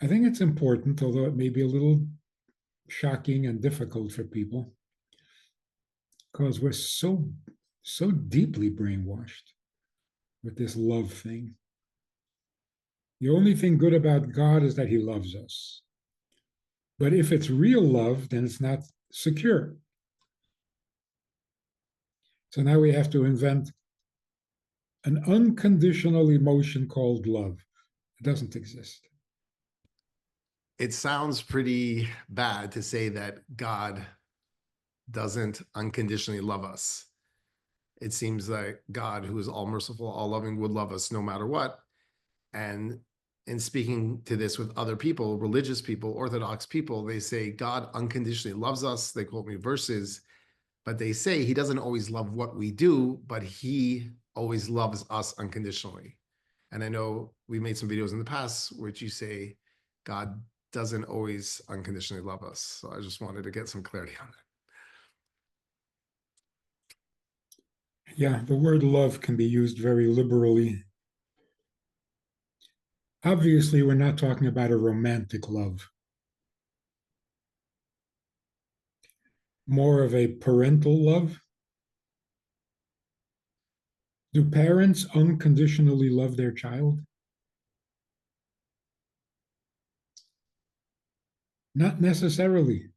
I think it's important, although it may be a little shocking and difficult for people, because we're so deeply brainwashed with this love thing. The only thing good about God is that he loves us. But if it's real love, then it's not secure. So now we have to invent an unconditional emotion called love. It doesn't exist. It sounds pretty bad to say that God doesn't unconditionally love us. It seems like God, who is all merciful, all loving, would love us no matter what. And in speaking to this with other people, religious people, Orthodox people, they say God unconditionally loves us. They quote me verses, but they say he doesn't always love what we do, but he always loves us unconditionally. And I know we made some videos in the past which you say God doesn't always unconditionally love us. So I just wanted to get some clarity on that. Yeah, the word love can be used very liberally. Obviously, we're not talking about a romantic love, more of a parental love. Do parents unconditionally love their child? Not necessarily.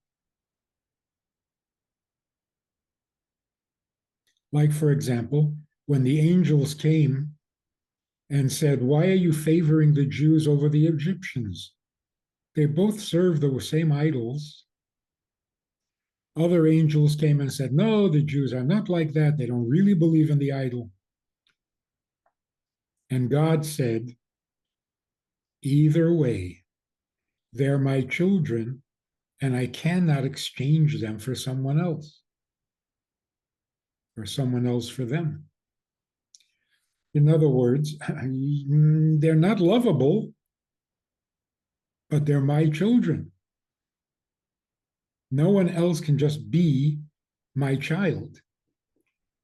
Like, for example, when the angels came and said, "Why are you favoring the Jews over the Egyptians? They both serve the same idols." Other angels came and said, "No, the Jews are not like that. They don't really believe in the idol." And God said, "Either way, they're my children, and I cannot exchange them for someone else or someone else for them." In other words, they're not lovable, but they're my children. No one else can just be my child.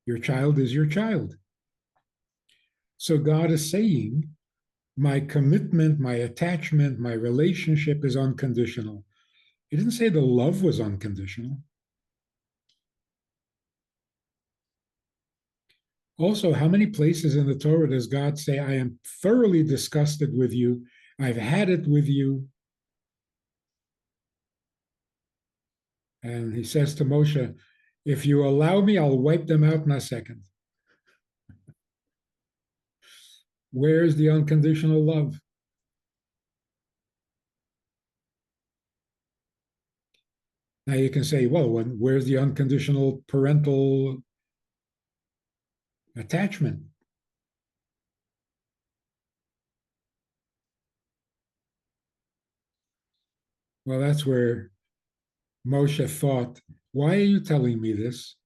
Your child is your child. So God is saying, my commitment, my attachment, my relationship is unconditional. He didn't say the love was unconditional. Also, how many places in the Torah does God say, "I am thoroughly disgusted with you. I've had it with you"? And he says to Moshe, "If you allow me, I'll wipe them out in a second." Where's the unconditional love? Now you can say, well, where's the unconditional parental attachment? Well, that's where Moshe thought, why are you telling me this?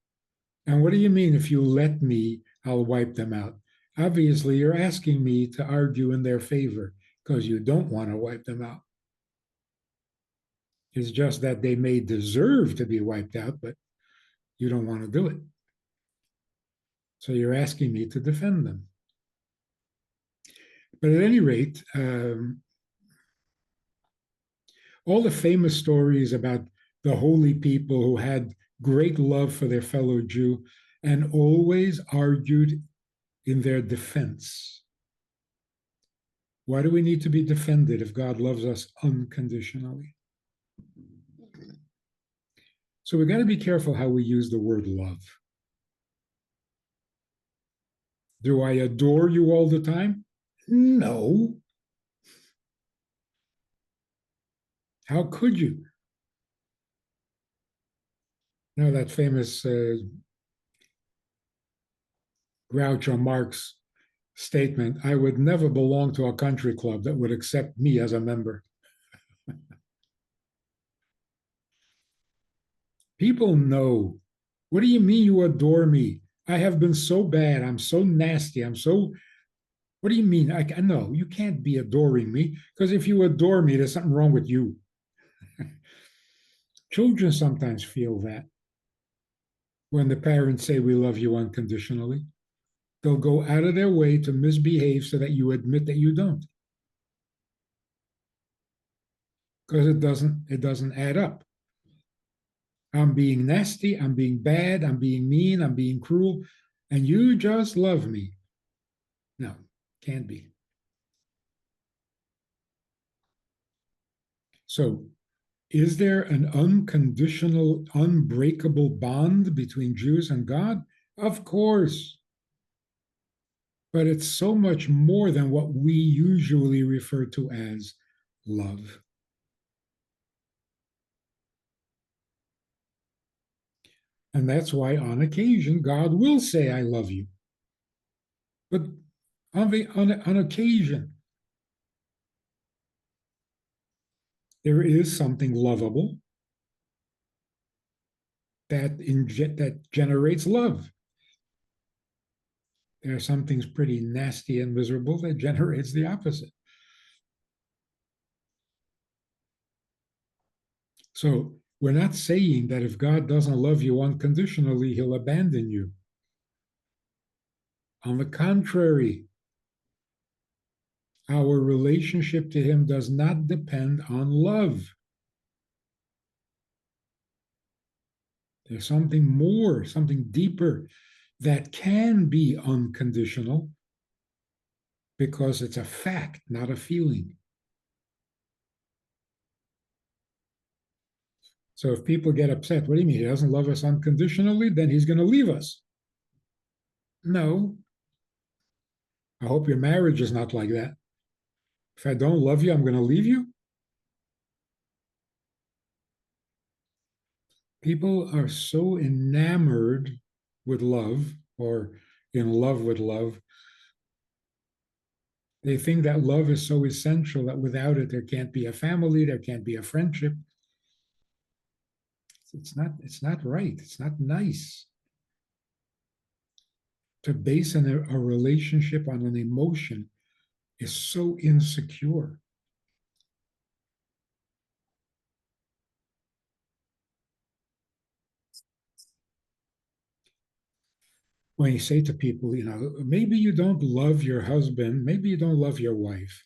And what do you mean if you let me, I'll wipe them out? Obviously, you're asking me to argue in their favor because you don't want to wipe them out. It's just that they may deserve to be wiped out, but you don't want to do it. So you're asking me to defend them. But at any rate, all the famous stories about the holy people who had great love for their fellow Jew and always argued in their defense. Why do we need to be defended if God loves us unconditionally? So we got to be careful how we use the word love. Do I adore you all the time? No. How could you? You know that famous Groucho Marx statement, "I would never belong to a country club that would accept me as a member." People know. What do you mean you adore me? I have been so bad. I'm so nasty. What do you mean? I no, you can't be adoring me because if you adore me, there's something wrong with you. Children sometimes feel that when the parents say we love you unconditionally. They'll go out of their way to misbehave so that you admit that you don't. because it doesn't add up. I'm being nasty, I'm being bad, I'm being mean, I'm being cruel, and you just love me. No, can't be. So, is there an unconditional, unbreakable bond between Jews and God? Of course. But it's so much more than what we usually refer to as love. And that's why, on occasion, God will say, I love you. But on occasion, there is something lovable that generates love. There are some things pretty nasty and miserable that generates the opposite. So we're not saying that if God doesn't love you unconditionally, he'll abandon you. On the contrary, our relationship to him does not depend on love. There's something more, something deeper that can be unconditional because it's a fact, not a feeling. So if people get upset, what do you mean? He doesn't love us unconditionally? Then he's going to leave us. No. I hope your marriage is not like that. If I don't love you, I'm going to leave you. People are so enamored with love or in love with love. They think that love is so essential that without it, there can't be a family, there can't be a friendship. It's not right. It's not nice to base a relationship on an emotion is so insecure. When you say to people, maybe you don't love your husband, maybe you don't love your wife,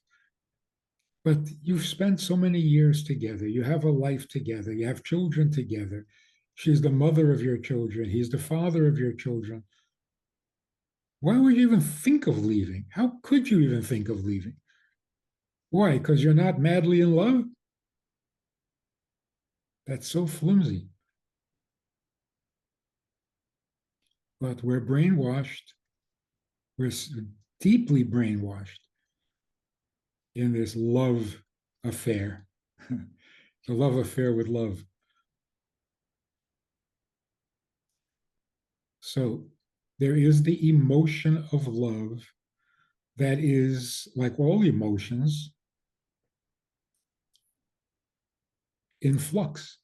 but you've spent so many years together. You have a life together. You have children together. She's the mother of your children. He's the father of your children. Why would you even think of leaving? How could you even think of leaving? Why? Because you're not madly in love? That's so flimsy. But we're brainwashed. We're deeply brainwashed in this love affair, the love affair with love. So there is the emotion of love that is, like all emotions, in flux.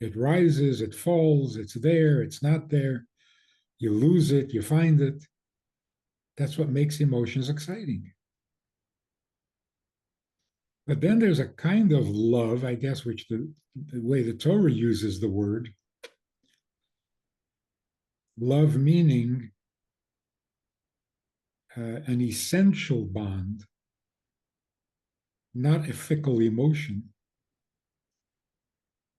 It rises, it falls, it's there, it's not there. You lose it, you find it. That's what makes emotions exciting. But then there's a kind of love, I guess, which the way the Torah uses the word, love meaning an essential bond, not a fickle emotion.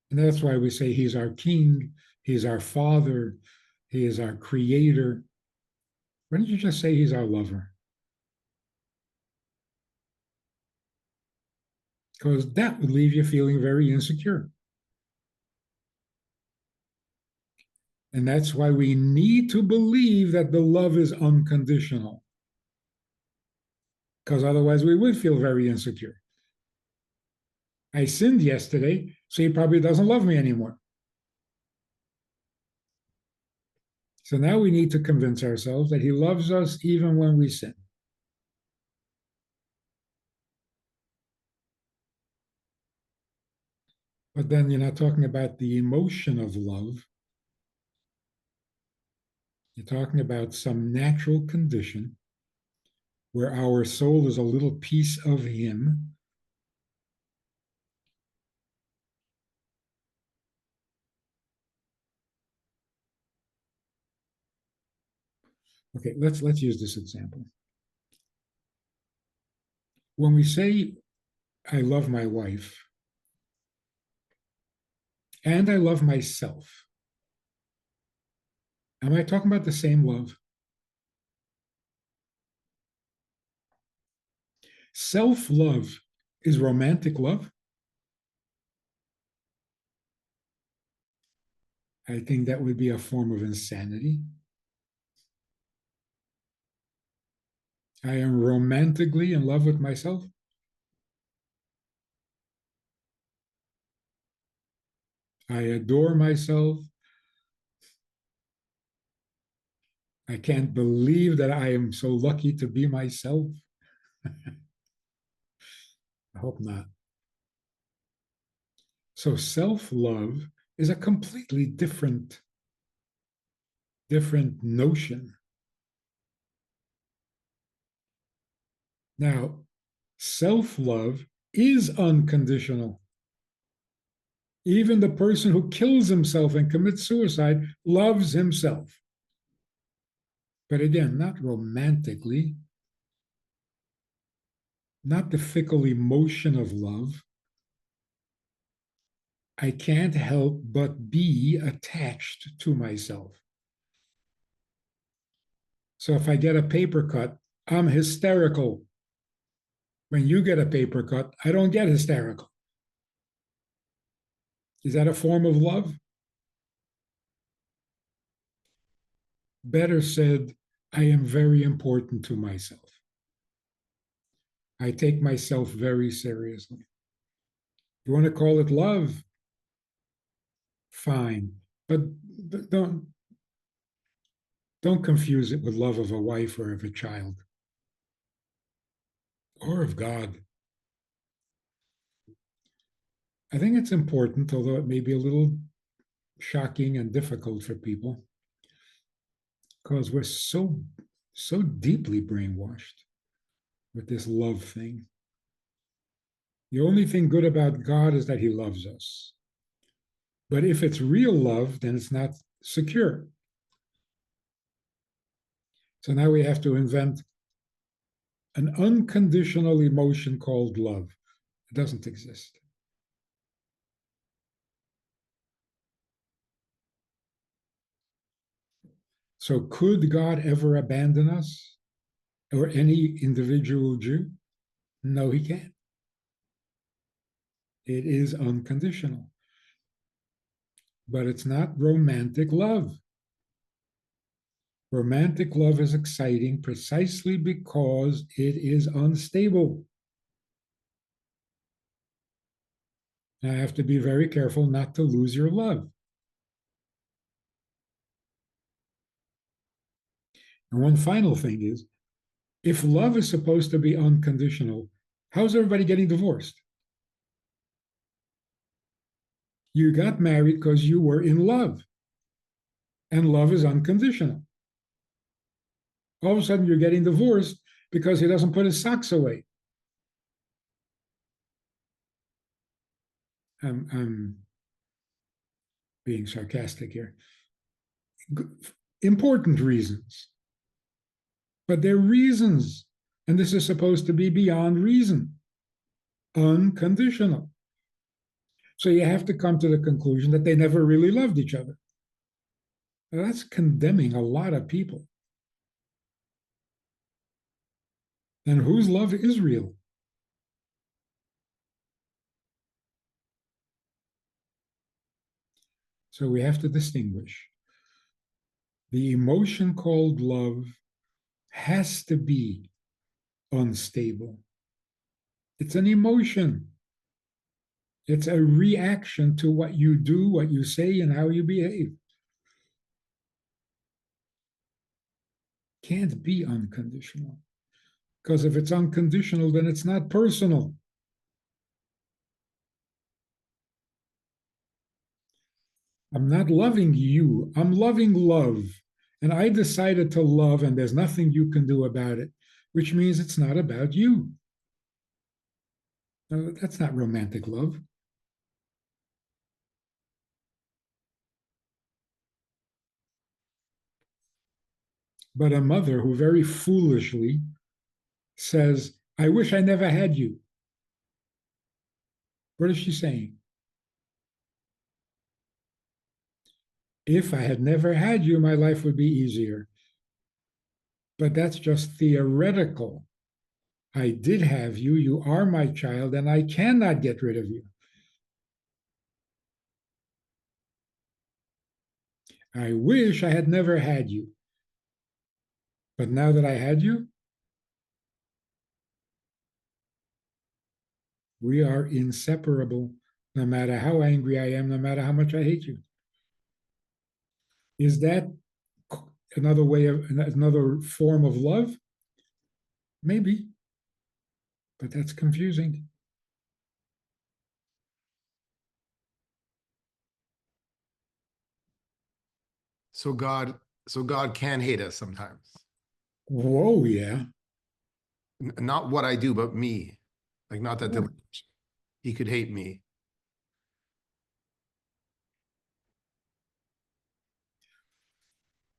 And that's why we say he's our king, he's our father, he is our creator. Why don't you just say he's our lover? Because that would leave you feeling very insecure. And that's why we need to believe that the love is unconditional. Because otherwise we would feel very insecure. I sinned yesterday, so he probably doesn't love me anymore. So now we need to convince ourselves that he loves us even when we sin. But then you're not talking about the emotion of love. You're talking about some natural condition where our soul is a little piece of him. Okay, let's use this example. When we say I love my wife and I love myself. Am I talking about the same love? Self love is romantic love. I think that would be a form of insanity. I am romantically in love with myself. I adore myself. I can't believe that I am so lucky to be myself. I hope not. So self-love is a completely different notion. Now, self-love is unconditional. Even the person who kills himself and commits suicide loves himself. But again, not romantically, not the fickle emotion of love. I can't help but be attached to myself. So if I get a paper cut, I'm hysterical. When you get a paper cut, I don't get hysterical. Is that a form of love? Better said, I am very important to myself. I take myself very seriously. You want to call it love? Fine. But don't confuse it with love of a wife or of a child or of God. I think it's important, although it may be a little shocking and difficult for people, because we're so deeply brainwashed with this love thing. The only thing good about God is that he loves us. But if it's real love, then it's not secure. So now we have to invent an unconditional emotion called love. It doesn't exist. So could God ever abandon us or any individual Jew? No, he can't. It is unconditional. But it's not romantic love. Romantic love is exciting precisely because it is unstable. And I have to be very careful not to lose your love. And one final thing is, if love is supposed to be unconditional, how's everybody getting divorced? You got married because you were in love, and love is unconditional. All of a sudden, you're getting divorced because he doesn't put his socks away. I'm being sarcastic here. Important reasons, but they're reasons, and this is supposed to be beyond reason, unconditional. So you have to come to the conclusion that they never really loved each other. Now, that's condemning a lot of people. And whose love is real? So we have to distinguish. The emotion called love has to be unstable. It's an emotion. It's a reaction to what you do, what you say, and how you behave. Can't be unconditional. Because if it's unconditional, then it's not personal. I'm not loving you, I'm loving love. And I decided to love, and there's nothing you can do about it, which means it's not about you. That's not romantic love. But a mother who very foolishly says, I wish I never had you. What is she saying? If I had never had you, my life would be easier. But that's just theoretical. I did have you. You are my child, and I cannot get rid of you. I wish I had never had you. But now that I had you, we are inseparable, no matter how angry I am, no matter how much I hate you. Is that another way of another form of love? Maybe, but that's confusing. So God can hate us sometimes. Whoa, yeah. Not what I do, but me. Like not that he could hate me.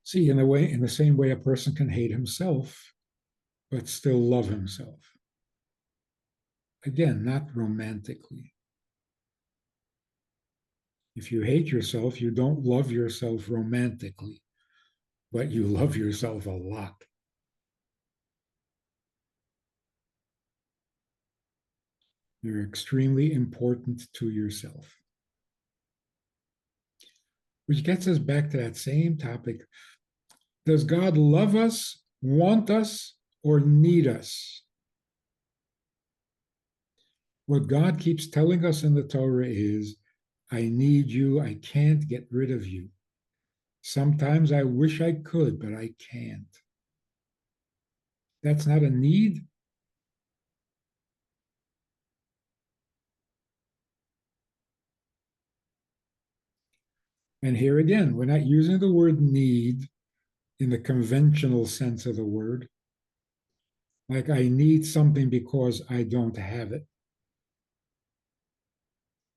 See, in a way, in the same way, a person can hate himself, but still love himself. Again, not romantically. If you hate yourself, you don't love yourself romantically, but you love yourself a lot. You're extremely important to yourself. Which gets us back to that same topic. Does God love us, want us, or need us? What God keeps telling us in the Torah is, I need you. I can't get rid of you. Sometimes I wish I could, but I can't. That's not a need. And here again, we're not using the word need in the conventional sense of the word. Like I need something because I don't have it.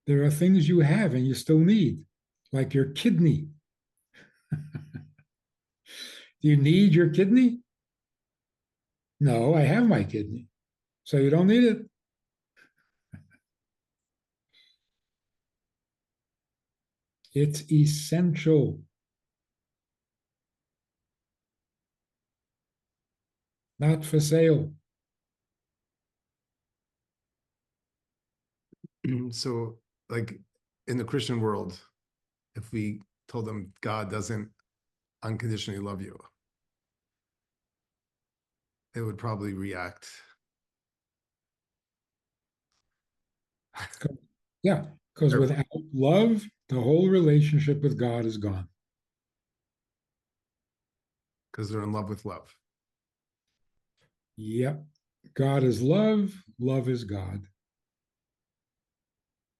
There are things you have and you still need, like your kidney. Do you need your kidney? No, I have my kidney. So you don't need it. It's essential, not for sale. So like in the Christian world, if we told them God doesn't unconditionally love you, they would probably react. Yeah, because without love, the whole relationship with God is gone. Because they're in love with love. Yep. God is love, love is God.